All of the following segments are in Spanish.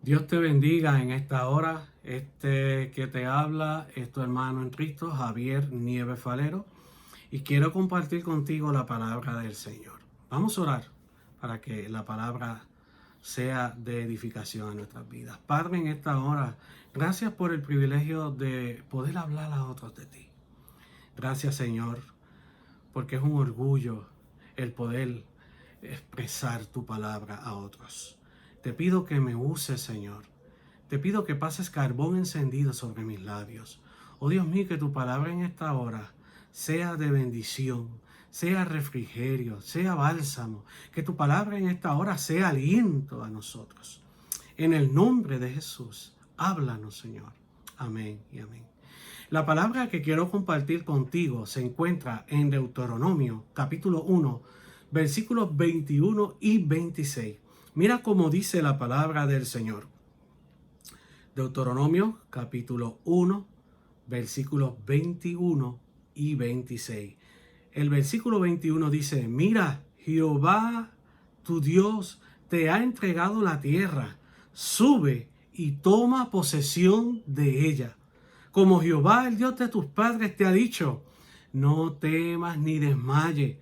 Dios te bendiga en esta hora. Este que te habla es tu hermano en Cristo, Javier Nieves Falero, y quiero compartir contigo la palabra del Señor. Vamos a orar para que la palabra sea de edificación a nuestras vidas. Padre, en esta hora, gracias por el privilegio de poder hablar a otros de ti. Gracias, Señor, porque es un orgullo el poder expresar tu palabra a otros. Te pido que me uses, Señor. Te pido que pases carbón encendido sobre mis labios. Oh Dios mío, que tu palabra en esta hora sea de bendición, sea refrigerio, sea bálsamo. Que tu palabra en esta hora sea aliento a nosotros. En el nombre de Jesús, háblanos, Señor. Amén y amén. La palabra que quiero compartir contigo se encuentra en Deuteronomio, capítulo 1, versículos 21 y 26. Mira cómo dice la palabra del Señor. Deuteronomio, capítulo 1, versículos 21 y 26. El versículo 21 dice: Mira, Jehová tu Dios te ha entregado la tierra. Sube y toma posesión de ella. Como Jehová, el Dios de tus padres, te ha dicho, no temas ni desmayes.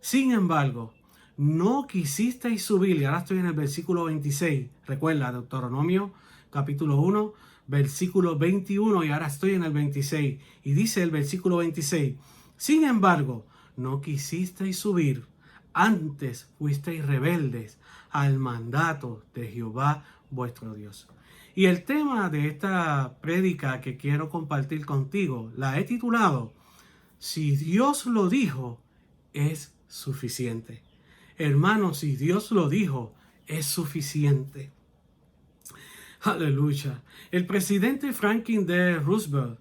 Sin embargo, no quisisteis subir. Y ahora estoy en el versículo 26. Recuerda, Deuteronomio capítulo 1, versículo 21. Y ahora estoy en el 26. Y dice el versículo 26. Sin embargo, no quisisteis subir. Antes fuisteis rebeldes al mandato de Jehová vuestro Dios. Y el tema de esta prédica que quiero compartir contigo, la he titulado, Si Dios lo dijo, es suficiente. Hermanos, si Dios lo dijo, es suficiente. Aleluya. El presidente Franklin D. Roosevelt,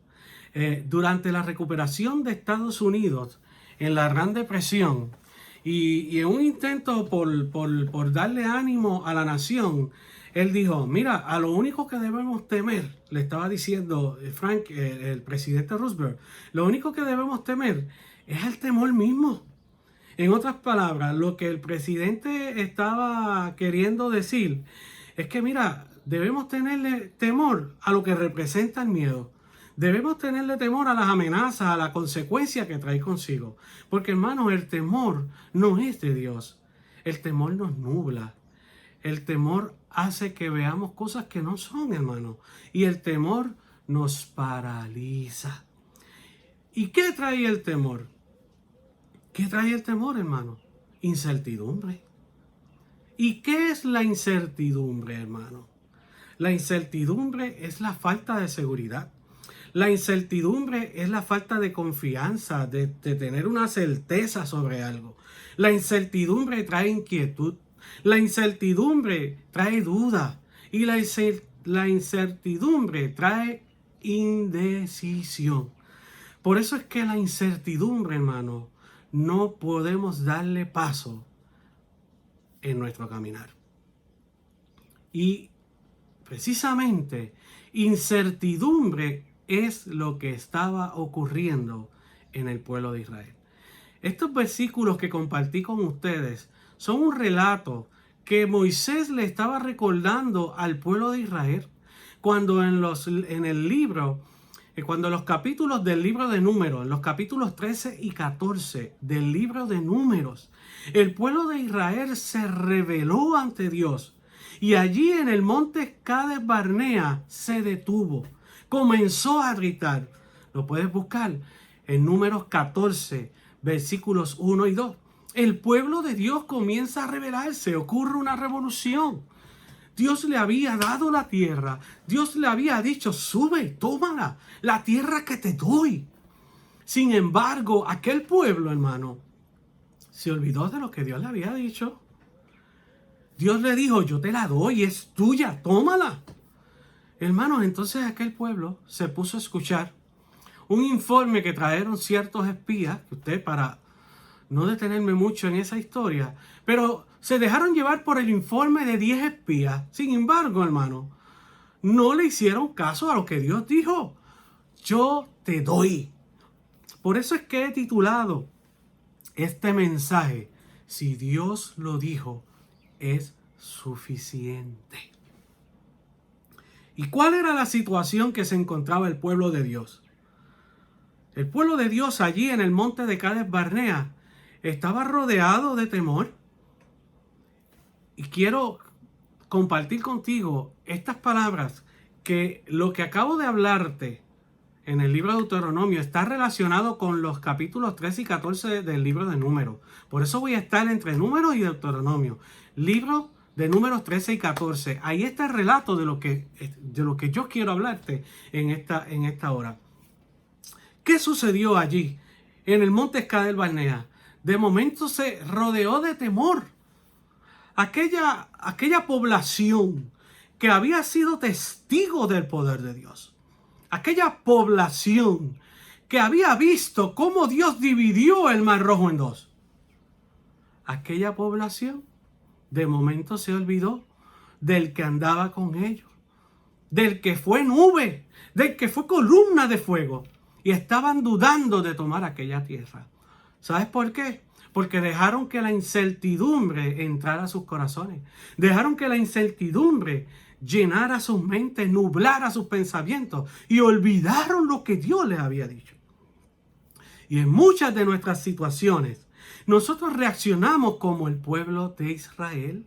durante la recuperación de Estados Unidos en la Gran Depresión, y en un intento por darle ánimo a la nación, él dijo, mira, a lo único que debemos temer, le estaba diciendo el presidente Roosevelt, lo único que debemos temer es el temor mismo. En otras palabras, lo que el presidente estaba queriendo decir es que, mira, debemos tenerle temor a lo que representa el miedo. Debemos tenerle temor a las amenazas, a la consecuencia que trae consigo. Porque, hermanos, el temor no es de Dios. El temor nos nubla. El temor hace que veamos cosas que no son, hermanos. Y el temor nos paraliza. ¿Y qué trae el temor? ¿Qué trae el temor, hermano? Incertidumbre. ¿Y qué es la incertidumbre, hermano? La incertidumbre es la falta de seguridad. La incertidumbre es la falta de confianza, de tener una certeza sobre algo. La incertidumbre trae inquietud. La incertidumbre trae duda. Y la incertidumbre trae indecisión. Por eso es que la incertidumbre, hermano, no podemos darle paso en nuestro caminar. Y precisamente, incertidumbre es lo que estaba ocurriendo en el pueblo de Israel. Estos versículos que compartí con ustedes son un relato que Moisés le estaba recordando al pueblo de Israel cuando en el libro, cuando los capítulos del libro de Números, los capítulos 13 y 14 del libro de Números, el pueblo de Israel se rebeló ante Dios. Y allí en el monte Cades Barnea se detuvo. Comenzó a gritar. Lo puedes buscar en Números 14, versículos 1 y 2. El pueblo de Dios comienza a rebelarse. Ocurre una revolución. Dios le había dado la tierra. Dios le había dicho, sube, tómala, la tierra que te doy. Sin embargo, aquel pueblo, hermano, se olvidó de lo que Dios le había dicho. Dios le dijo, yo te la doy, es tuya, tómala. Hermanos, entonces aquel pueblo se puso a escuchar un informe que trajeron ciertos espías, que usted, para no detenerme mucho en esa historia, pero se dejaron llevar por el informe de 10 espías. Sin embargo, hermano, no le hicieron caso a lo que Dios dijo. Yo te doy. Por eso es que he titulado este mensaje, si Dios lo dijo, es suficiente. ¿Y cuál era la situación que se encontraba el pueblo de Dios? El pueblo de Dios allí en el monte de Cades Barnea estaba rodeado de temor. Y quiero compartir contigo estas palabras, que lo que acabo de hablarte en el libro de Deuteronomio está relacionado con los capítulos 13 y 14 del libro de Números. Por eso voy a estar entre Números y Deuteronomio. Libro de Números 13 y 14. Ahí está el relato de lo que yo quiero hablarte en esta hora. ¿Qué sucedió allí en el monte Cades Barnea? De momento se rodeó de temor. Aquella población que había sido testigo del poder de Dios. Aquella población que había visto cómo Dios dividió el Mar Rojo en dos. Aquella población de momento se olvidó del que andaba con ellos, del que fue nube, del que fue columna de fuego, y estaban dudando de tomar aquella tierra. ¿Sabes por qué? Porque dejaron que la incertidumbre entrara a sus corazones. Dejaron que la incertidumbre llenara sus mentes, nublara sus pensamientos, y olvidaron lo que Dios les había dicho. Y en muchas de nuestras situaciones, nosotros reaccionamos como el pueblo de Israel.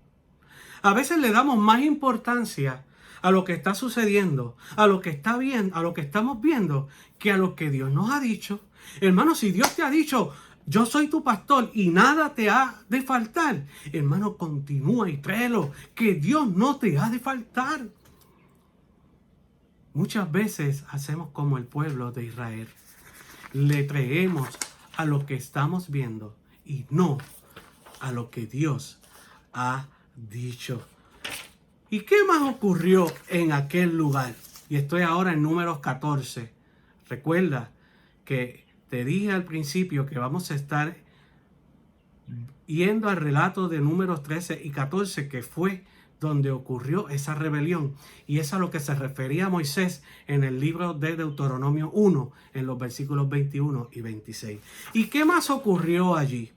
A veces le damos más importancia a lo que está sucediendo, a lo que está bien, a lo que estamos viendo, que a lo que Dios nos ha dicho. Hermano, si Dios te ha dicho, yo soy tu pastor y nada te ha de faltar, hermano, continúa y créelo, que Dios no te ha de faltar. Muchas veces hacemos como el pueblo de Israel. Le creemos a lo que estamos viendo y no a lo que Dios ha dicho. ¿Y qué más ocurrió en aquel lugar? Y estoy ahora en Números 14. Recuerda que te dije al principio que vamos a estar yendo al relato de Números 13 y 14, que fue donde ocurrió esa rebelión. Y es a lo que se refería Moisés en el libro de Deuteronomio 1, en los versículos 21 y 26. ¿Y qué más ocurrió allí?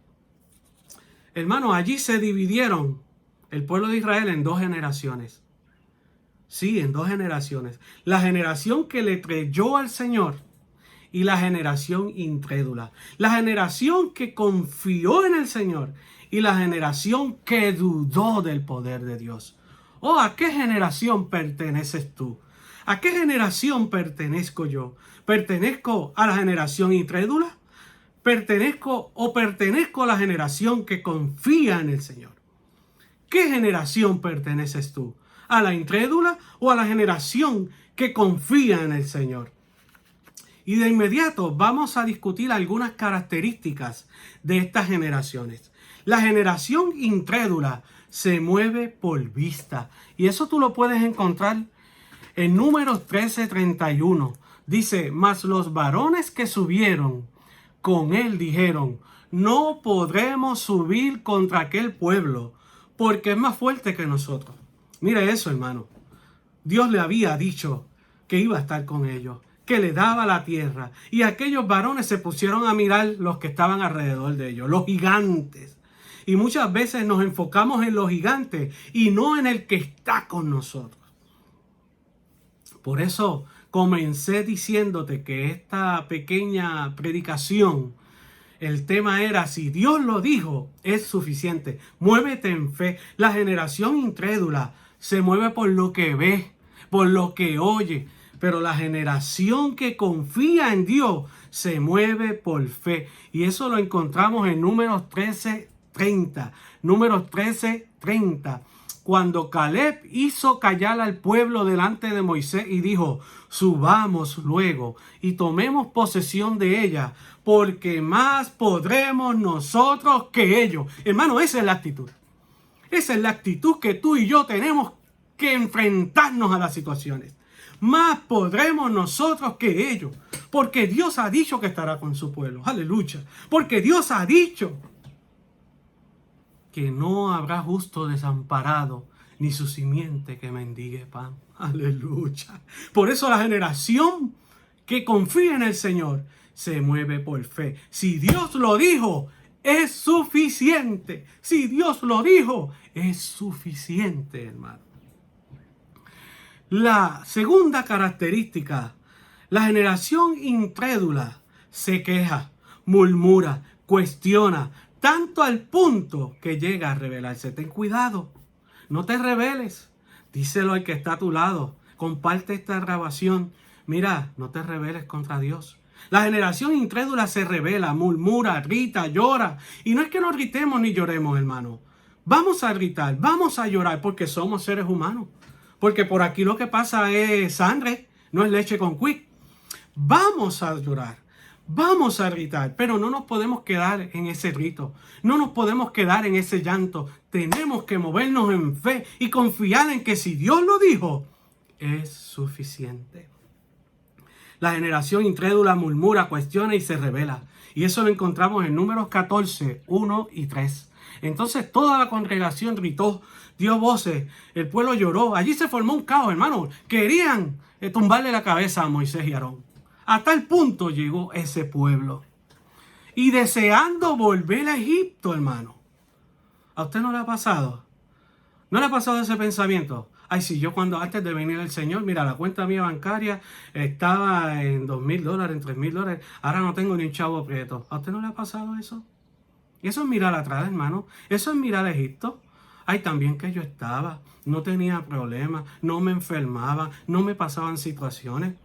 Hermano, allí se dividieron el pueblo de Israel en dos generaciones. Sí, en dos generaciones. La generación que le creyó al Señor y la generación incrédula. La generación que confió en el Señor y la generación que dudó del poder de Dios. Oh, ¿a qué generación perteneces tú? ¿A qué generación pertenezco yo? ¿Pertenezco a la generación incrédula? ¿Pertenezco a la generación que confía en el Señor? ¿Qué generación perteneces tú? ¿A la incrédula o a la generación que confía en el Señor? Y de inmediato vamos a discutir algunas características de estas generaciones. La generación incrédula se mueve por vista. Y eso tú lo puedes encontrar en Números 13:31. Dice, mas los varones que subieron con él dijeron, no podremos subir contra aquel pueblo, porque es más fuerte que nosotros. Mire eso, hermano. Dios le había dicho que iba a estar con ellos, que le daba la tierra. Y aquellos varones se pusieron a mirar los que estaban alrededor de ellos, los gigantes. Y muchas veces nos enfocamos en los gigantes y no en el que está con nosotros. Por eso comencé diciéndote que esta pequeña predicación, el tema era, si Dios lo dijo, es suficiente. Muévete en fe. La generación incrédula se mueve por lo que ve, por lo que oye. Pero la generación que confía en Dios se mueve por fe. Y eso lo encontramos en Números 13:30. Números 13:30. Cuando Caleb hizo callar al pueblo delante de Moisés y dijo, subamos luego y tomemos posesión de ella, porque más podremos nosotros que ellos. Hermano, esa es la actitud. Esa es la actitud que tú y yo tenemos que enfrentarnos a las situaciones. Más podremos nosotros que ellos, porque Dios ha dicho que estará con su pueblo. Aleluya. Porque Dios ha dicho que no habrá justo desamparado, ni su simiente que mendigue pan. Aleluya. Por eso la generación que confía en el Señor se mueve por fe. Si Dios lo dijo, es suficiente. Si Dios lo dijo, es suficiente, hermano. La segunda característica, la generación incrédula se queja, murmura, cuestiona, tanto al punto que llega a rebelarse. Ten cuidado, no te rebeles. Díselo al que está a tu lado. Comparte esta grabación. Mira, no te rebeles contra Dios. La generación incrédula se rebela, murmura, grita, llora. Y no es que nos gritemos ni lloremos, hermano. Vamos a gritar, vamos a llorar porque somos seres humanos. Porque por aquí lo que pasa es sangre, no es leche con quick. Vamos a llorar, vamos a gritar, pero no nos podemos quedar en ese grito. No nos podemos quedar en ese llanto. Tenemos que movernos en fe y confiar en que si Dios lo dijo, es suficiente. La generación incrédula murmura, cuestiona y se rebela. Y eso lo encontramos en Números 14, 1 y 3. Entonces toda la congregación gritó, dio voces, el pueblo lloró. Allí se formó un caos, hermano. Querían tumbarle la cabeza a Moisés y Aarón. A tal punto llegó ese pueblo. Y deseando volver a Egipto, hermano. ¿A usted no le ha pasado? ¿No le ha pasado ese pensamiento? Ay, si yo cuando antes de venir el Señor, mira, la cuenta mía bancaria estaba en $2,000, en $3,000. Ahora no tengo ni un chavo prieto. ¿A usted no le ha pasado eso? Eso es mirar atrás, hermano. Eso es mirar a Egipto. Ay, también que yo estaba. No tenía problemas. No me enfermaba. No me pasaban situaciones.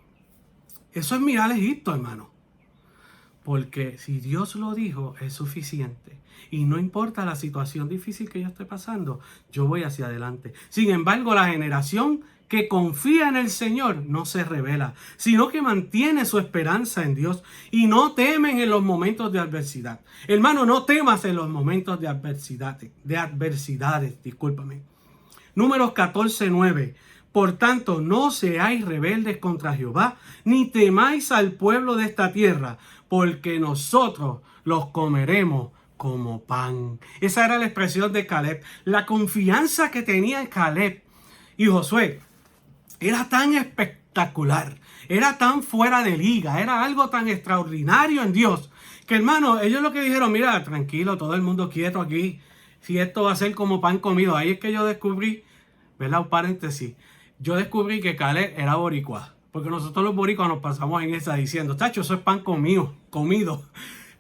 Eso es mirar a Egipto, hermano. Porque si Dios lo dijo, es suficiente. Y no importa la situación difícil que yo esté pasando, yo voy hacia adelante. Sin embargo, la generación que confía en el Señor no se rebela, sino que mantiene su esperanza en Dios y no temen en los momentos de adversidad. Hermano, no temas en los momentos de adversidades, discúlpame. Números 14, 9. Por tanto, no seáis rebeldes contra Jehová, ni temáis al pueblo de esta tierra, porque nosotros los comeremos como pan. Esa era la expresión de Caleb. La confianza que tenía Caleb y Josué era tan espectacular, era tan fuera de liga, era algo tan extraordinario en Dios, que hermano, ellos lo que dijeron, mira, tranquilo, todo el mundo quieto aquí, si esto va a ser como pan comido. Ahí es que yo descubrí, ¿verdad? Un paréntesis, yo descubrí que Caleb era boricua, porque nosotros los boricuas nos pasamos en esa diciendo, tacho, eso es pan comido.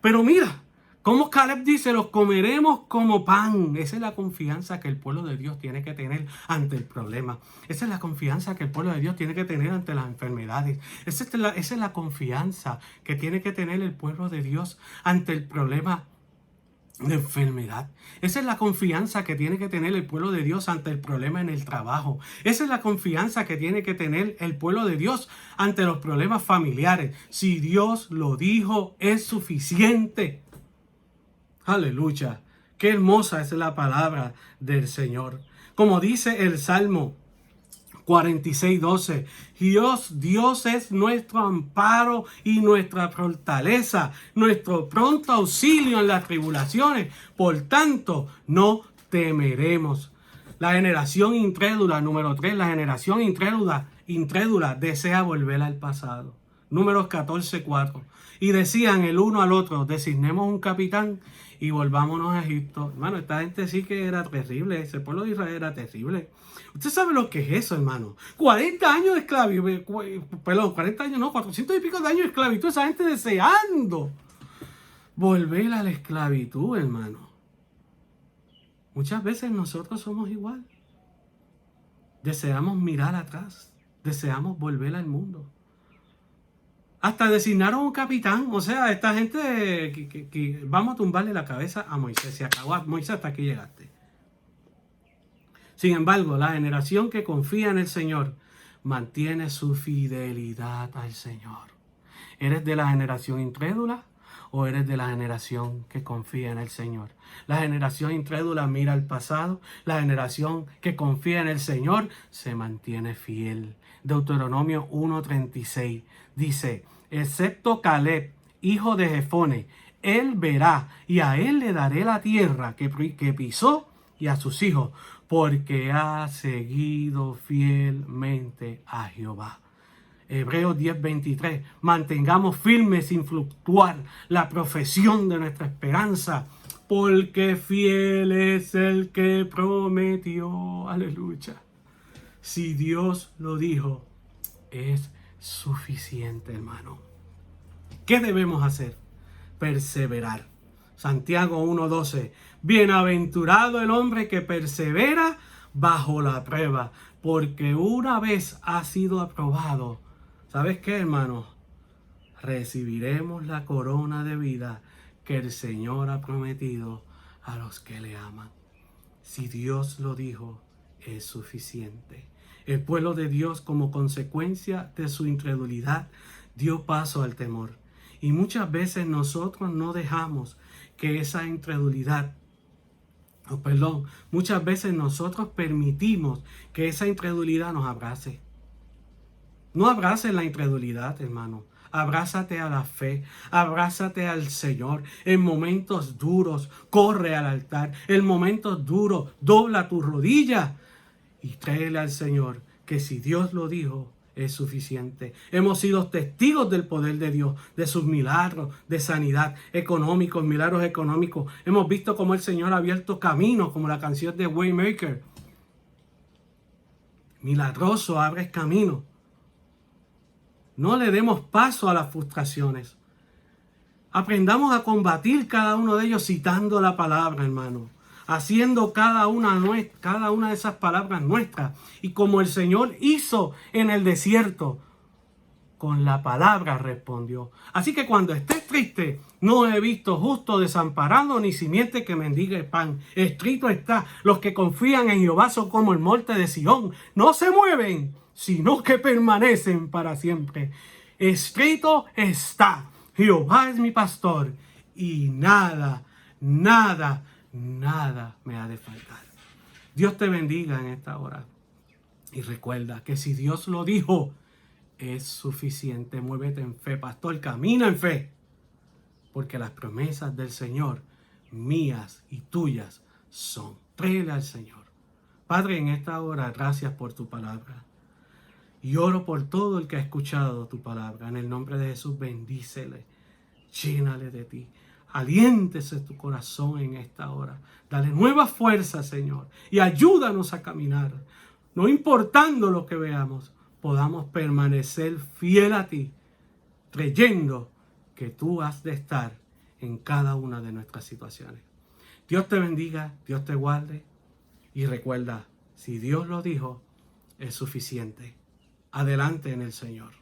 Pero mira, como Caleb dice, los comeremos como pan. Esa es la confianza que el pueblo de Dios tiene que tener ante el problema. Esa es la confianza que el pueblo de Dios tiene que tener ante las enfermedades. Esa es la confianza que tiene que tener el pueblo de Dios ante el problema de enfermedad. Esa es la confianza que tiene que tener el pueblo de Dios ante el problema en el trabajo. Esa es la confianza que tiene que tener el pueblo de Dios ante los problemas familiares. Si Dios lo dijo, es suficiente. Aleluya. Qué hermosa es la palabra del Señor. Como dice el Salmo 46:12, Dios es nuestro amparo y nuestra fortaleza, nuestro pronto auxilio en las tribulaciones. Por tanto, no temeremos. La generación incrédula, número 3, la generación incrédula desea volver al pasado. Números 14:4. Y decían el uno al otro, designemos un capitán y volvámonos a Egipto. Hermano, esta gente sí que era terrible. Ese pueblo de Israel era terrible. Usted sabe lo que es eso, hermano. 40 años de esclavitud. Perdón, 40 años no, 400 y pico de años de esclavitud. Esa gente deseando volver a la esclavitud, hermano. Muchas veces nosotros somos igual. Deseamos mirar atrás. Deseamos volver al mundo. Hasta designaron un capitán. O sea, esta gente que vamos a tumbarle la cabeza a Moisés. Se acabó. Moisés, hasta aquí llegaste. Sin embargo, la generación que confía en el Señor mantiene su fidelidad al Señor. ¿Eres de la generación incrédula o eres de la generación que confía en el Señor? La generación incrédula mira al pasado. La generación que confía en el Señor se mantiene fiel. Deuteronomio 1:36 dice, excepto Caleb, hijo de Jefone, él verá y a él le daré la tierra que pisó y a sus hijos, porque ha seguido fielmente a Jehová. Hebreos 10:23, mantengamos firmes sin fluctuar la profesión de nuestra esperanza, porque fiel es el que prometió. Aleluya. Si Dios lo dijo, es suficiente, hermano. ¿Qué debemos hacer? Perseverar. Santiago 1:12. Bienaventurado el hombre que persevera bajo la prueba, porque una vez ha sido aprobado. ¿Sabes qué, hermano? Recibiremos la corona de vida que el Señor ha prometido a los que le aman. Si Dios lo dijo, es suficiente. El pueblo de Dios, como consecuencia de su incredulidad, dio paso al temor. Y muchas veces nosotros no dejamos que esa incredulidad, muchas veces nosotros permitimos que esa incredulidad nos abrace. No abraces la incredulidad, hermano. Abrázate a la fe, abrázate al Señor. En momentos duros, corre al altar. En momentos duros, dobla tu rodilla y créele al Señor que si Dios lo dijo, es suficiente. Hemos sido testigos del poder de Dios, de sus milagros de sanidad económicos, milagros económicos. Hemos visto cómo el Señor ha abierto caminos, como la canción de Waymaker. Milagroso, abres camino. No le demos paso a las frustraciones. Aprendamos a combatir cada uno de ellos citando la palabra, hermano. Haciendo cada una de esas palabras nuestras. Y como el Señor hizo en el desierto, con la palabra respondió. Así que cuando estés triste, no he visto justo desamparado ni simiente que mendigue pan. Escrito está, los que confían en Jehová son como el monte de Sión. No se mueven, sino que permanecen para siempre. Escrito está, Jehová es mi pastor y nada me ha de faltar. Dios te bendiga en esta hora. Y recuerda que si Dios lo dijo, es suficiente. Muévete en fe, pastor. Camina en fe. Porque las promesas del Señor, mías y tuyas, son. Créele al Señor. Padre, en esta hora, gracias por tu palabra. Y oro por todo el que ha escuchado tu palabra. En el nombre de Jesús, bendícele. Llénale de ti. Aliéntese tu corazón en esta hora. Dale nueva fuerza, Señor. Y ayúdanos a caminar. No importando lo que veamos, podamos permanecer fiel a ti, creyendo que tú has de estar en cada una de nuestras situaciones. Dios te bendiga, Dios te guarde. Y recuerda, si Dios lo dijo, es suficiente. Adelante en el Señor.